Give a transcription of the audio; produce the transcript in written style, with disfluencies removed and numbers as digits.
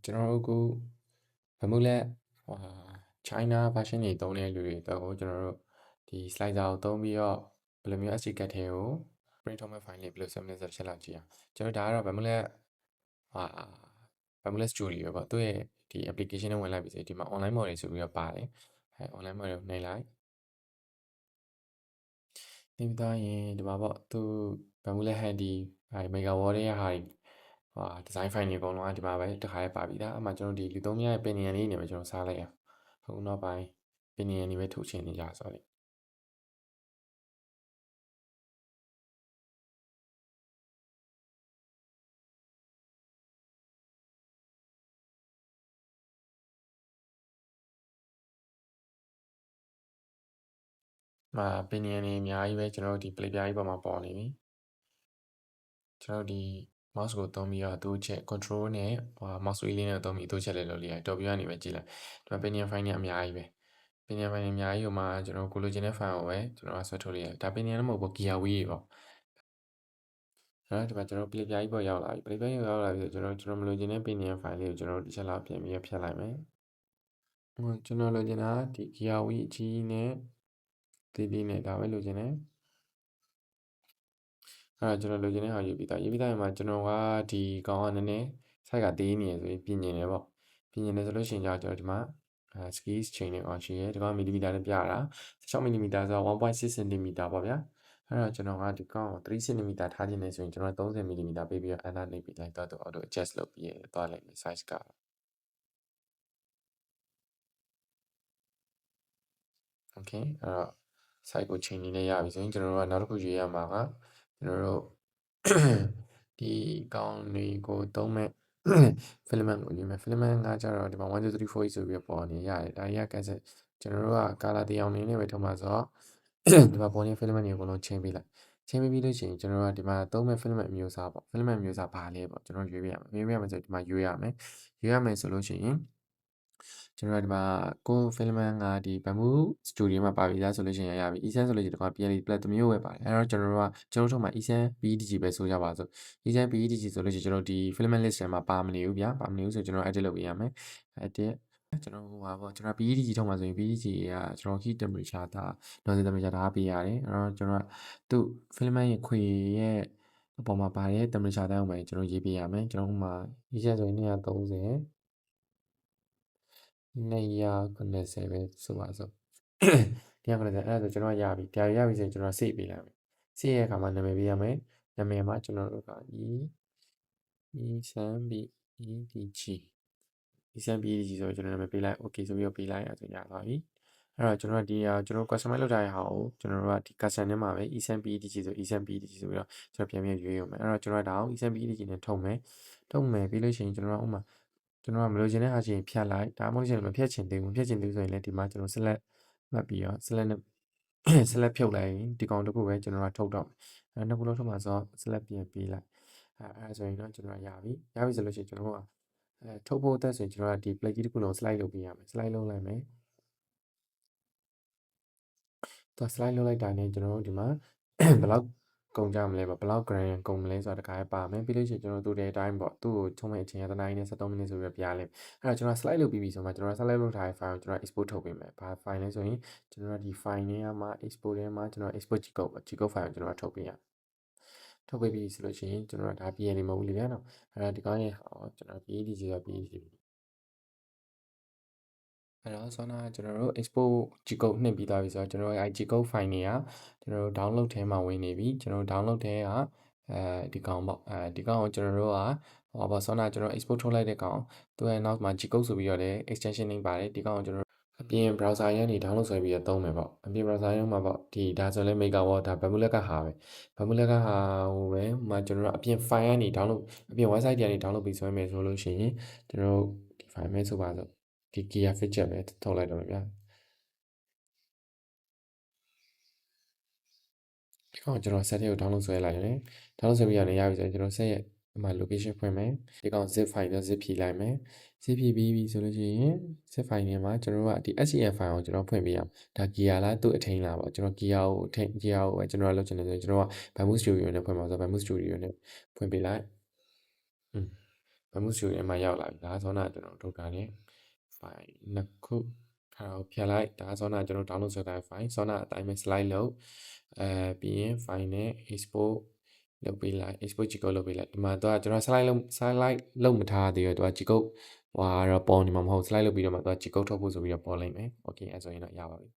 ကျွန်တော်တို့အခုဗမှုလက်ဟာ China version တွေသုံးတဲ့လူတွေတော့ကျွန်တော်တို့ဒီ slicer ကိုသုံးပြီးတော့ဘယ်လိုမျိုး SD card ထဲကို print ထုတ်မဲ့ file လေးဘယ်လိုဆက်မလဲဆိုတော့ချက်လောက်ကြည့်အောင်ကျွန်တော်ဒါကတော့ဗမှုလက်studio ပေါ့သူ့ရဲ့ဒီ application နဲ့ဝင်လိုက်ပြီဆိုဒီမှာ online mode တွေဆိုပြီးတော့ပါတယ်online mode ကိုနှိပ်လိုက်နှိပ်သွားရင်ဒီမှာပေါ့သူဗမှုလက် handy mega wall ရဲ့ဟာdesign file တွေအကုန်လုံးကဒီမှာပဲတစ်ခါလေးပါပြီးသားအမှကျွန်တော်ဒီလူသုံးများရဲ့ opinion လေးနေပဲကျွန်တော်စားလိုက်အောင်ခုနောက်ပိုင်း opinion တွေပဲထုတ်ချင်နေကြဆိုတော့opinion တွေအများကြီးပဲကျွန်တော်တို့ဒီ play ပြားကြီးပေါ်မှာပေါ်နေပြီကျွန်တော်ဒီ mouse ကိုသုံးပြီးတော့တိုးချက် control နဲ့ mouse wheel လေးနဲ့သုံးပြီးတိုးချက်လေးလုပ်လိုက်တော်ပြကနေပဲကြည့်လိုက်ဒီမှာ opinion file တွေအများကြီးပဲ opinion file တွေအများကြီးဟိုမှာကျွန်တော်ကိုလိုချင်တဲ့ file ကိုပဲကျွန်တော်ဆွဲထုတ်လိုက်ရတယ်ဒါ opinion လည်းမဟုတ်ဘူး gear wheel တွေပေါ့ဒီမှာကျွန်တော် play ပြားကြီးပေါ်ရောက်လာပြီ play ပြားကြီးရောက်လာပြီဆိုကျွန်တော်မလိုချင်တဲ့ opinion file လေးကိုကျွန်တော်တစ်ချက်လောက်ပြင်ပြီးဖြတ်လိုက်မယ်ကျွန်တော်လိုချင်တာဒီ gear wheel အကြီးနဲ့တီးနဲ့ဒါပဲလိုချင်တယ်ကျွန်တော်လိုချင်တဲ့ဟာရေးပြီးသားရင်မှာကျွန်တော်ကဒီကောင်ကနည်းနည်း size ကသေးနေရဆိုရင်ပြင်နေတယ်ပေါ့ပြင်နေတယ်ဆိုလို့ရှိရင်ကျွန်တော်ဒီမှာskis chain နဲ့အောင်ရှိရဲဒီကောင်မီလီမီတာနဲ့ပြတာ16မီလီမီတာဆိုတော့ 1.6 cm ပေါ့ဗျာကျွန်တော်ကဒီကောင်ကို3 cm ထားခြင်းနဲ့ဆိုရင်ကျွန်တော်30 mm ပေးပြီးတော့ enter နှိပ်ပြီးလိုက်တော့ auto adjust လုပ်ပြီးသွားလိုက်မယ် size ကokay site ကိုချိန်နေနဲ့ရပြီဆိုရင်ကျွန်တော်တို့ကနောက်တစ်ခုရွေးရမှာကကျွန်တော်တို့ဒီကောင်တွေကိုသုံးမဲ့ filament ကိုရွေးမယ် filament ကကျတော့ဒီမှာ1 2 3 4ဆိုပြီးပေါ်နေရတယ်ဒါကြီးက cancel ကျွန်တော်တို့က color တရားနေနဲ့ပဲထုံးမှာဆိုတော့ဒီမှာပေါ်နေ filament တွေအကုန်လုံးချိန်ပေးလိုက်ချိန်ပေးပြီးလို့ရှိရင်ကျွန်တော်တို့ကဒီမှာသုံးမဲ့ filament အမျိုးအစားပေါ့ filament အမျိုးအစားဘာလဲပေါ့ကျွန်တော်ရွေးပြရမယ်ရွေးရမယ်ဆိုဒီမှာရွေးရမယ်ဆိုလို့ရှိရင်ကျွန်တော်ဒီမှာကို filament ကဒီ bamboo studio မှာပါပြီးသားဆိုလို့ရှိရင်ရပြီ eSand ဆိုလို့ရှိရင်ဒီမှာ PLA plat တစ်မျိုးပဲပါတယ်အဲ့တော့ကျွန်တော်တို့ထုံးမှာ eSand PETG ပဲဆိုကြပါစို့ eSand PETG ဆိုလို့ရှိရင်ကျွန်တော်ဒီ filament list ထဲမှာပါမနေဘူးဗျာပါမနေဘူးဆိုကျွန်တော် edit လုပ်ပေးရမယ် edit ကျွန်တော်ကျွန်တော် PETG ထုံးမှာဆိုရင် PETG ကကျွန်တော် heat temperature ဒါ noise temperature ဒါပေးရတယ်အဲ့တော့ကျွန်တော်သူ filament ရဲ့ခွေရဲ့အပေါ်မှာပါတဲ့ temperature တိုင်းကိုပဲကျွန်တော်ရေးပေးရမယ်ကျွန်တော်မှာ eSand ဆိုရင်230 290ပဲဆိုပါစို့290အဲ့ဒါဆိုကျွန်တော်ရပြီဒါရပြီဆိုရင်ကျွန်တော် save ပေးလိုက်မယ် save ရဲ့အခါမှာနာမည်ပေးရမယ်နာမည်မှာကျွန်တော်တို့ကeSand PETG eSand PETG ဆိုကျွန်တော်နာမည်ပေးလိုက် okay ဆိုပြီးတော့ပေးလိုက်အဲ့ဒါဆိုရသွားပြီအဲ့တော့ကျွန်တော်ဒီကျွန်တော် customize လုပ်ထားတဲ့ဟာကိုကျွန်တော်တို့ကဒီ custom ထဲမှာပဲ eSand PETG ဆို eSand PETG ဆိုပြီးတော့ကျွန်တော်ပြန်ပြီးရွေးရမယ်အဲ့တော့ကျွန်တော်ဒါအောင် eSand PETG နဲ့ထုံမယ်ပြီးလို့ရှိရင်ကျွန်တော်ဥမာကျွန်တော်ကမလိုချင်တဲ့ဟာချင်းဖြတ်လိုက်ဒါမှမဟုတ်ရင်မဖြတ်ချင်သေးဘူးဖြတ်ချင်သေးဆိုရင်လည်းဒီမှာကျွန်တော် select မှတ်ပြီးတော့ select နဲ့ select ဖြုတ်လိုက်ရင်ဒီကောင်တစ်ခုပဲကျွန်တော်ကထုတ်တော့မယ်နှစ်ခုလုံးထုတ်မှာဆိုတော့ select ပြန်ပေးလိုက်အဲ့ဆိုရင်တော့ကျွန်တော်ရပြီဆိုလို့ရှိရင်ကျွန်တော်ကထုတ်ဖို့အတွက်ဆိုရင်ကျွန်တော်ကဒီ plate ကြီးတစ်ခုလုံး slide လုပ်ပေးရမယ် slide လုပ်လိုက်မယ်သူ slide လုပ်လိုက်တာနဲ့ကျွန်တော်တို့ဒီမှာဘယ်လောက်ကုန်ကြမလဲပေါ့ဘယ်လောက် gram ကုန်မလဲဆိုတာတခါပါမယ်ပြီးလို့ရှိရင်ကျွန်တော်တို့တဲ့အတိုင်းပေါ့သူ့ကိုချုံမဲ့အချိန်ကတနားရီနဲ့73မိနစ်ဆိုပြီးပြလိုက်အဲ့တော့ကျွန်တော် slide လုပ်ပြီးပြီဆိုမှကျွန်တော် slide လုပ်ထားတဲ့ file ကိုကျွန်တော် export ထုတ်ပေးမယ်ဘာ file လဲဆိုရင်ကျွန်တော်ဒီ file ထဲမှာ export ထဲမှာကျွန်တော် export gcode file ကိုကျွန်တော်ထုတ်ပေးရထုတ်ပေးပြီဆိုလို့ရှိရင်ကျွန်တော်ဒါ PNG မဟုတ်ဘူးလေဗျာနော်အဲ့တော့ဒီကောင်းရဲ့ကျွန်တော် PETG ဆို PETG အဲ့တော့ဆောနာကျွန်တော်တို့ export gcode နှိပ်ပြီးသားပြီဆိုတော့ကျွန်တော်တို့ gcode file တွေကကျွန်တော်တို့ download ထဲမှာဝင်နေပြီကျွန်တော်တို့ download ထဲကဒီကောင်ပေါ့ဒီကောင်ကိုကျွန်တော်တို့ကဆောနာကျွန်တော် export ထုတ်လိုက်တဲ့ကောင်သူရဲ့နောက်မှာ gcode ဆိုပြီးတော့လည်း extension name ပါတယ်ဒီကောင်ကိုကျွန်တော်အပြင် browser ရန်နေ download ဆွဲပြီးတော့သုံးမယ်ပေါ့အပြင် browser ရန်မှာပေါ့ဒီဒါဆိုလဲ megawatt ဒါ bamboo ကဟာပဲ bamboo ကဟာဟိုပဲမှာကျွန်တော်တို့အပြင် file ကနေ download အပြင် website တွေကနေ download ပြီးဆွဲမယ်ဆိုလို့ရှိရင်ကျွန်တော်တို့ဒီ file မဲဆိုပါစို့ဒီ gear fidget ပဲထုတ်လိုက်တော့ဗျာဒီကောင်ကျွန်တော် set ကို download ဆွဲလိုက်တယ် download ဆွဲပြီးရတယ်ရပြီဆိုရင်ကျွန်တော် set ရဲ့အမှ location ဖွင့်မယ်ဒီကောင် zip file နဲ့ zip ဖြည့်လိုက်မယ် zip ဖြည့်ပြီးပြီဆိုလို့ရှိရင် zip file ထဲမှာကျွန်တော်တို့ကဒီ SCF file ကိုကျွန်တော်ဖွင့်ပေးရအောင်ဒါ gear လားသူ့အထိန်းလားပေါ့ကျွန်တော် gear ကိုပဲကျွန်တော်လုပ်ချင်တယ်ဆိုရင်ကျွန်တော်က bamboo studio နဲ့ဖွင့်ပါဆို bamboo studio နဲ့ဖွင့်ပေးလိုက် Memo Studio ထဲမှာရောက်လာပြီဒါကဆောနာကျွန်တော်ထုတ်ထားတဲ့ file နှစ်ခုထားကိုဖြတ်လိုက်ဒါကဆောနာကျွန်တော် download ဆွဲထားတဲ့ file ဆောနာအတိုင်းပဲ slide လုပ်ပြီးရင် file နဲ့ export လုပ်ပေးလိုက် export G-code လုပ်ပေးလိုက်ဒီမှာတော့ကျွန်တော် slide လုပ်မထားသေးတော့သူက G-code ဟိုကတော့ပေါ်နေမှာမဟုတ် slide လုပ်ပြီးတော့မှသူက G-code ထုတ်ဖို့ဆိုပြီးတော့ပေါ်လိမ့်မယ် okay အဲ့ဆိုရင်တော့ရပါပြီ